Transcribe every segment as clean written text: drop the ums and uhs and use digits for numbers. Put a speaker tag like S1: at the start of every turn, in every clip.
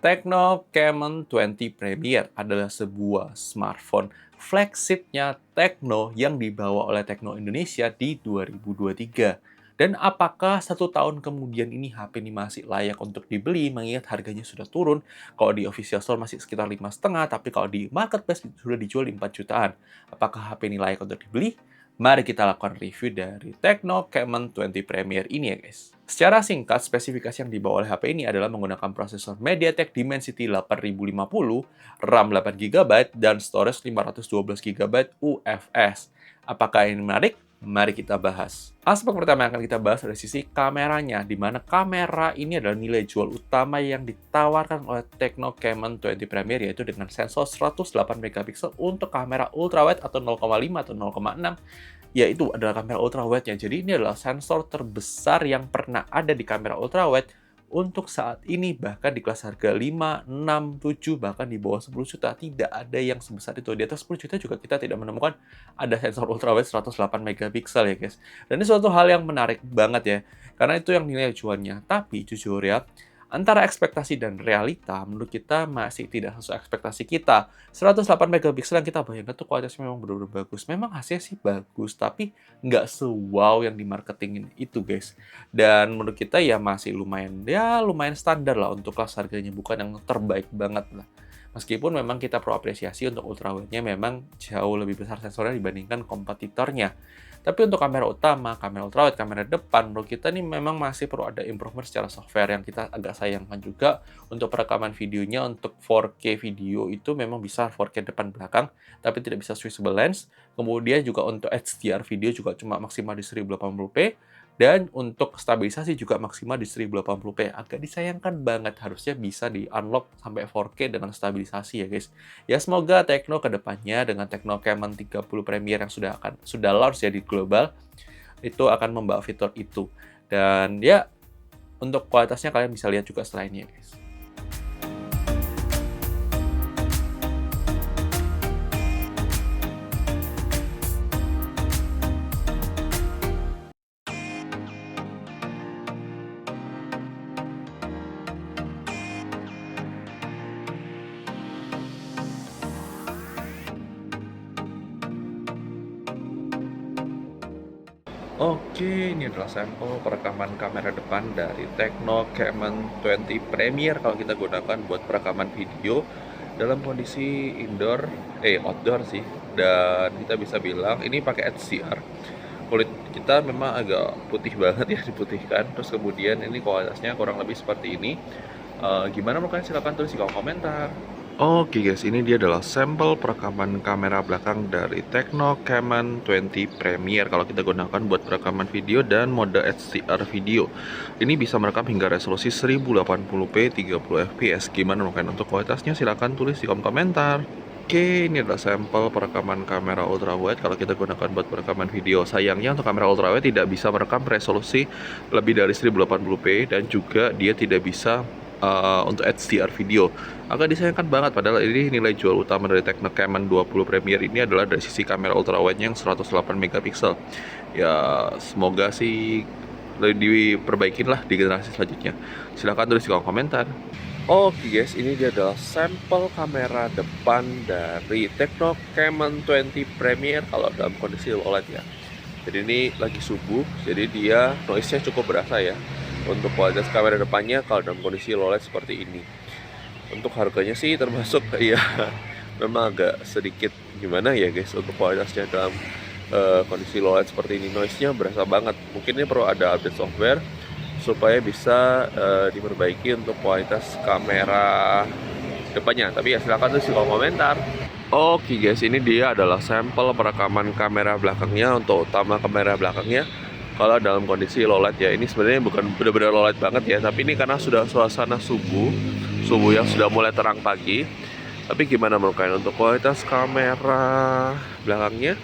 S1: Tecno Camon 20 Premier adalah sebuah smartphone flagshipnya Tecno yang dibawa oleh Tecno Indonesia di 2023. Dan apakah 1 tahun kemudian ini HP ini masih layak untuk dibeli mengingat harganya sudah turun? Kalau di official store masih sekitar 5,5, tapi kalau di marketplace sudah dijual di 4 jutaan. Apakah HP ini layak untuk dibeli? Mari kita lakukan review dari Tecno Camon 20 Premier ini ya guys. Secara singkat, spesifikasi yang dibawa oleh HP ini adalah menggunakan prosesor MediaTek Dimensity 8050, RAM 8 GB, dan storage 512 GB UFS. Apakah ini menarik? Mari kita bahas. Aspek pertama yang akan kita bahas dari sisi kameranya, di mana kamera ini adalah nilai jual utama yang ditawarkan oleh Tecno Camon 20 Premier, yaitu dengan sensor 108 megapiksel untuk kamera ultrawide atau 0,5 atau 0,6, yaitu adalah kamera ultrawide-nya. Jadi ini adalah sensor terbesar yang pernah ada di kamera ultrawide untuk saat ini, bahkan di kelas harga 5, 6, 7, bahkan di bawah 10 juta. Tidak ada yang sebesar itu. Di atas 10 juta juga kita tidak menemukan ada sensor ultrawide 108 megapiksel ya guys. Dan ini suatu hal yang menarik banget ya, karena itu yang nilai jualnya. Tapi jujur ya, antara ekspektasi dan realita, menurut kita masih tidak sesuai ekspektasi kita. 108 megapiksel yang kita bayangkan tuh kualitasnya memang benar-benar bagus. Memang hasilnya sih bagus, tapi nggak se-wow yang dimarketingin itu, guys. Dan menurut kita ya masih lumayan standar lah untuk kelas harganya, bukan yang terbaik banget lah. Meskipun memang kita perlu apresiasi untuk ultrawide-nya memang jauh lebih besar sensornya dibandingkan kompetitornya. Tapi untuk kamera utama, kamera ultrawide, kamera depan, menurut kita nih memang masih perlu ada improvement secara software yang kita agak sayangkan juga. Untuk perekaman videonya, untuk 4K video itu memang bisa 4K depan belakang, tapi tidak bisa switchable lens. Kemudian juga untuk HDR video juga cuma maksimal di 1080p. Dan untuk stabilisasi juga maksimal di 1080p. Agak disayangkan banget, harusnya bisa di-unlock sampai 4K dengan stabilisasi ya guys. Ya semoga Tecno ke depannya dengan Tecno Camon 30 Premier yang sudah launch ya di global, itu akan membawa fitur itu. Dan ya, untuk kualitasnya kalian bisa lihat juga setelah ini ya guys. Oke, ini adalah sampel perekaman kamera depan dari Tecno Camon 20 Premier kalau kita gunakan buat perekaman video dalam kondisi outdoor sih. Dan kita bisa bilang ini pakai HDR. Kulit kita memang agak putih banget ya, diputihkan. Terus kemudian ini kualitasnya kurang lebih seperti ini. Gimana menurut kalian? Silahkan tulis di kolom komentar. Oke guys, ini dia adalah sampel perekaman kamera belakang dari Tecno Camon 20 Premier kalau kita gunakan buat perekaman video dan mode HDR video. Ini bisa merekam hingga resolusi 1080p 30 fps. Gimana mungkin untuk kualitasnya? Silahkan tulis di kolom komentar. Oke, ini adalah sampel perekaman kamera ultrawide kalau kita gunakan buat perekaman video. Sayangnya untuk kamera ultrawide tidak bisa merekam resolusi lebih dari 1080p dan juga dia tidak bisa untuk HDR video. Agak disayangkan banget, padahal ini nilai jual utama dari Tecno Camon 20 Premier ini adalah dari sisi kamera ultrawide yang 108 megapiksel. Ya, semoga sih diperbaikin lah di generasi selanjutnya. Silahkan tulis di kolom komentar. Oke guys, ini dia adalah sampel kamera depan dari Tecno Camon 20 Premier kalau dalam kondisi OLED ya. Jadi ini lagi subuh, jadi dia noise-nya cukup berasa ya. Untuk kualitas kamera depannya kalau dalam kondisi low light seperti ini. Untuk harganya sih termasuk ya memang agak sedikit gimana ya guys untuk kualitasnya dalam kondisi low light seperti ini. Noise-nya berasa banget. Mungkin ini perlu ada update software supaya bisa diperbaiki untuk kualitas kamera depannya. Tapi ya silakan tulis di kolom komentar. Oke guys, ini dia adalah sampel perekaman kamera belakangnya untuk utama kamera belakangnya. Kalau dalam kondisi low light ya, ini sebenarnya bukan benar-benar low light banget ya, tapi ini karena sudah suasana subuh yang sudah mulai terang pagi. Tapi gimana menurut kalian untuk kualitas kamera belakangnya?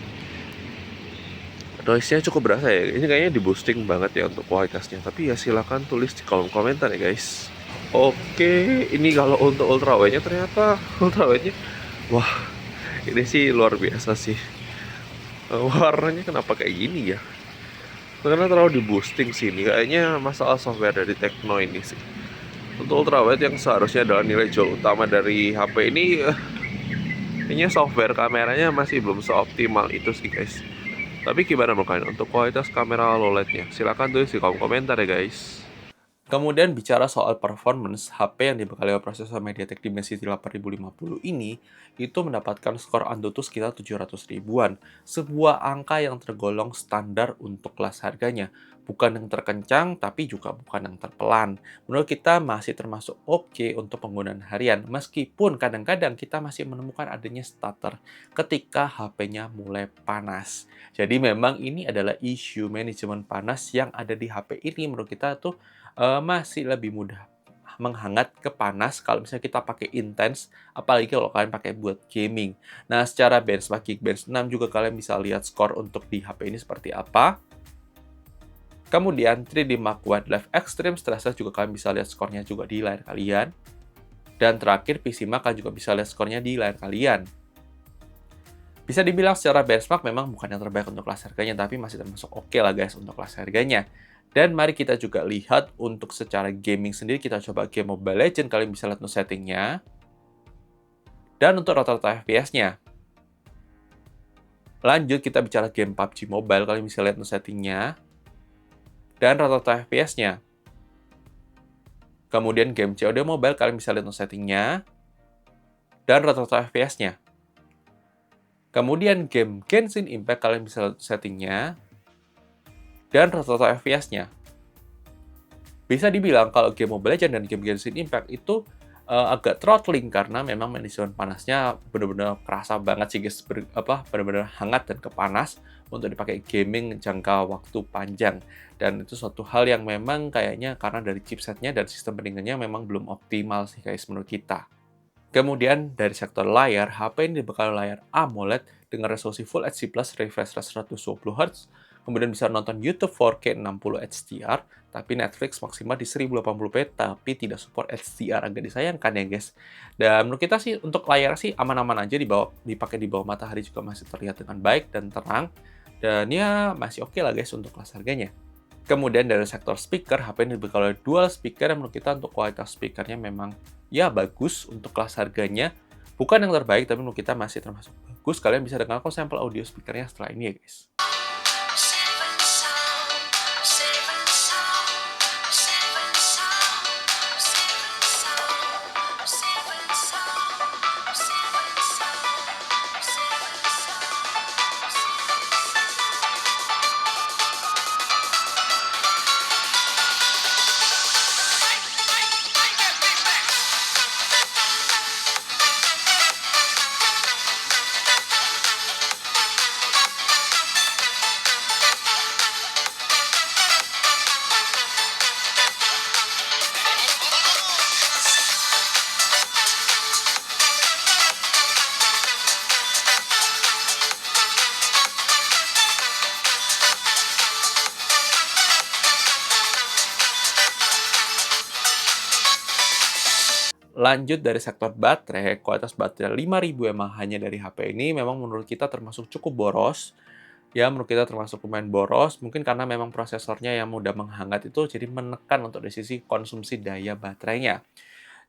S1: Noise-nya cukup berasa ya, ini kayaknya di boosting banget ya untuk kualitasnya. Tapi ya silahkan tulis di kolom komentar ya guys. Oke, ini kalau untuk ultrawide-nya ternyata ultrawide-nya, wah ini sih luar biasa sih. Warnanya kenapa kayak gini ya? Karena terlalu di boosting sini, kayaknya masalah software dari Tecno ini sih.
S2: Untuk ultrawide yang seharusnya adalah nilai jual utama dari HP ini, kayaknya software kameranya masih belum seoptimal itu sih guys. Tapi gimana menurut kalian untuk kualitas kamera low light-nya? Silahkan tulis di kolom komentar ya guys.
S1: Kemudian bicara soal performance, HP yang dibekali oleh prosesor MediaTek Dimensity 8050 ini itu mendapatkan skor Antutu sekitar 700 ribuan, sebuah angka yang tergolong standar untuk kelas harganya. Bukan yang terkencang, tapi juga bukan yang terpelan. Menurut kita masih termasuk oke untuk penggunaan harian, meskipun kadang-kadang kita masih menemukan adanya stutter ketika HP-nya mulai panas. Jadi memang ini adalah isu manajemen panas yang ada di HP ini menurut kita tuh masih lebih mudah menghangat ke panas kalau misalnya kita pakai intens, apalagi kalau kalian pakai buat gaming. Nah, secara benchmark Geekbench 6 juga kalian bisa lihat skor untuk di HP ini seperti apa. Kemudian 3D Mark Wildlife Extreme Stress Test juga kalian bisa lihat skornya juga di layar kalian. Dan terakhir PC Mark kalian juga bisa lihat skornya di layar kalian. Bisa dibilang secara benchmark memang bukan yang terbaik untuk kelas harganya, tapi masih termasuk oke lah guys untuk kelas harganya. Dan mari kita juga lihat untuk secara gaming sendiri, kita coba game Mobile Legends, kalian bisa lihat untuk settingnya. Dan untuk rata-rata FPS-nya. Lanjut kita bicara game PUBG Mobile, kalian bisa lihat untuk settingnya. Dan rata-rata FPS-nya. Kemudian game COD Mobile, kalian bisa lihat untuk settingnya. Dan rata-rata FPS-nya. Kemudian game Genshin Impact, kalian bisa lihat settingnya. Dan rata-rata FPS-nya. Bisa dibilang kalau game Mobile Legends dan game Genshin Impact itu agak throttling karena memang manajemen panasnya benar-benar kerasa banget sih guys, benar-benar hangat dan kepanas untuk dipakai gaming jangka waktu panjang. Dan itu suatu hal yang memang kayaknya karena dari chipsetnya dan sistem pendinginnya memang belum optimal sih guys menurut kita. Kemudian dari sektor layar, HP ini dibekali layar AMOLED dengan resolusi Full HD Plus refresh rate 120 Hz, kemudian bisa nonton YouTube 4K 60 HDR, tapi Netflix maksimal di 1080p, tapi tidak support HDR, agak disayangkan ya guys. Dan menurut kita sih untuk layar sih aman-aman aja, dipakai di bawah matahari juga masih terlihat dengan baik dan terang, dan ya masih oke lah guys untuk kelas harganya. Kemudian dari sektor speaker, HP ini dibekali dual speaker yang menurut kita untuk kualitas speakernya memang ya bagus untuk kelas harganya. Bukan yang terbaik, tapi menurut kita masih termasuk bagus. Kalian bisa dengar kok sampel audio speakernya setelah ini ya guys. Lanjut dari sektor baterai, kualitas baterai 5000 mAh-nya dari HP ini memang menurut kita termasuk cukup boros. Ya, menurut kita termasuk lumayan boros, mungkin karena memang prosesornya yang mudah menghangat itu jadi menekan untuk dari sisi konsumsi daya baterainya.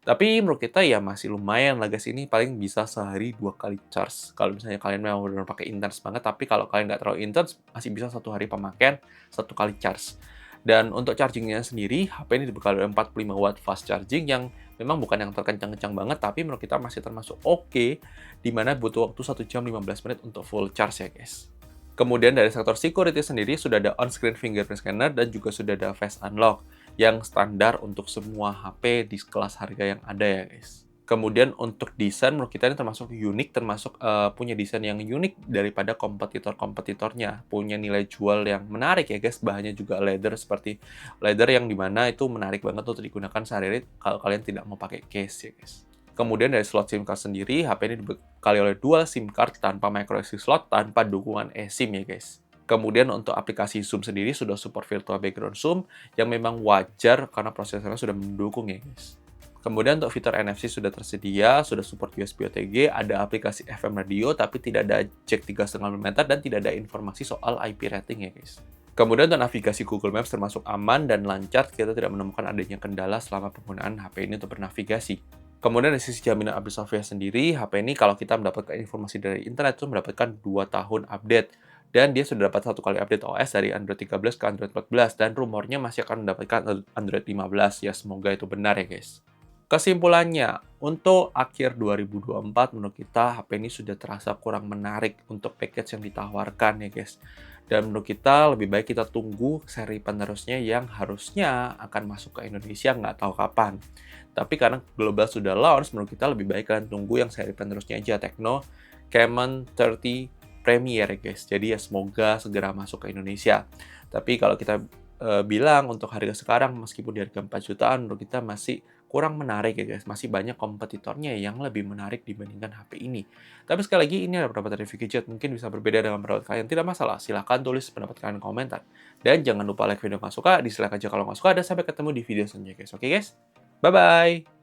S1: Tapi menurut kita ya masih lumayan lah guys, ini paling bisa sehari 2 kali charge. Kalau misalnya kalian memang benar-benar pakai intens banget, tapi kalau kalian nggak terlalu intens, masih bisa 1 hari pemakaian 1 kali charge. Dan untuk chargingnya sendiri, HP ini dibekali oleh 45 watt fast charging yang memang bukan yang terkencang-kencang banget, tapi menurut kita masih termasuk oke, di mana butuh waktu 1 jam 15 menit untuk full charge ya guys. Kemudian dari sektor security sendiri sudah ada on-screen fingerprint scanner dan juga sudah ada face unlock yang standar untuk semua HP di kelas harga yang ada ya guys. Kemudian untuk desain menurut kita ini termasuk unik, termasuk punya desain yang unik daripada kompetitor-kompetitornya. Punya nilai jual yang menarik ya guys, bahannya juga leather seperti leather yang dimana itu menarik banget untuk digunakan sehari-hari kalau kalian tidak mau pakai case ya guys. Kemudian dari slot SIM card sendiri, HP ini dibekali oleh dual SIM card tanpa microSD slot, tanpa dukungan eSIM ya guys. Kemudian untuk aplikasi zoom sendiri sudah support virtual background zoom yang memang wajar karena prosesornya sudah mendukung ya guys. Kemudian untuk fitur NFC sudah tersedia, sudah support USB OTG, ada aplikasi FM radio tapi tidak ada jack 3,5 mm dan tidak ada informasi soal IP rating ya guys. Kemudian untuk navigasi Google Maps termasuk aman dan lancar, kita tidak menemukan adanya kendala selama penggunaan HP ini untuk bernavigasi. Kemudian dari sisi jaminan update software sendiri, HP ini kalau kita mendapatkan informasi dari internet itu mendapatkan 2 tahun update. Dan dia sudah dapat 1 kali update OS dari Android 13 ke Android 14 dan rumornya masih akan mendapatkan Android 15. Ya semoga itu benar ya guys. Kesimpulannya, untuk akhir 2024 menurut kita HP ini sudah terasa kurang menarik untuk package yang ditawarkan ya guys. Dan menurut kita lebih baik kita tunggu seri penerusnya yang harusnya akan masuk ke Indonesia nggak tahu kapan. Tapi karena global sudah launch, menurut kita lebih baik kalian tunggu yang seri penerusnya aja, Tecno Camon 30 Premier ya guys. Jadi ya semoga segera masuk ke Indonesia. Tapi kalau kita bilang untuk harga sekarang, meskipun di harga 4 jutaan, menurut kita masih kurang menarik ya guys. Masih banyak kompetitornya yang lebih menarik dibandingkan HP ini. Tapi sekali lagi, ini adalah pendapat dari Vicky Jet. Mungkin bisa berbeda dengan pendapat kalian. Tidak masalah, silahkan tulis pendapat kalian di komentar. Dan jangan lupa like video kalau nggak suka, dislike aja kalau nggak suka, dan sampai ketemu di video selanjutnya guys. Oke guys? Bye-bye!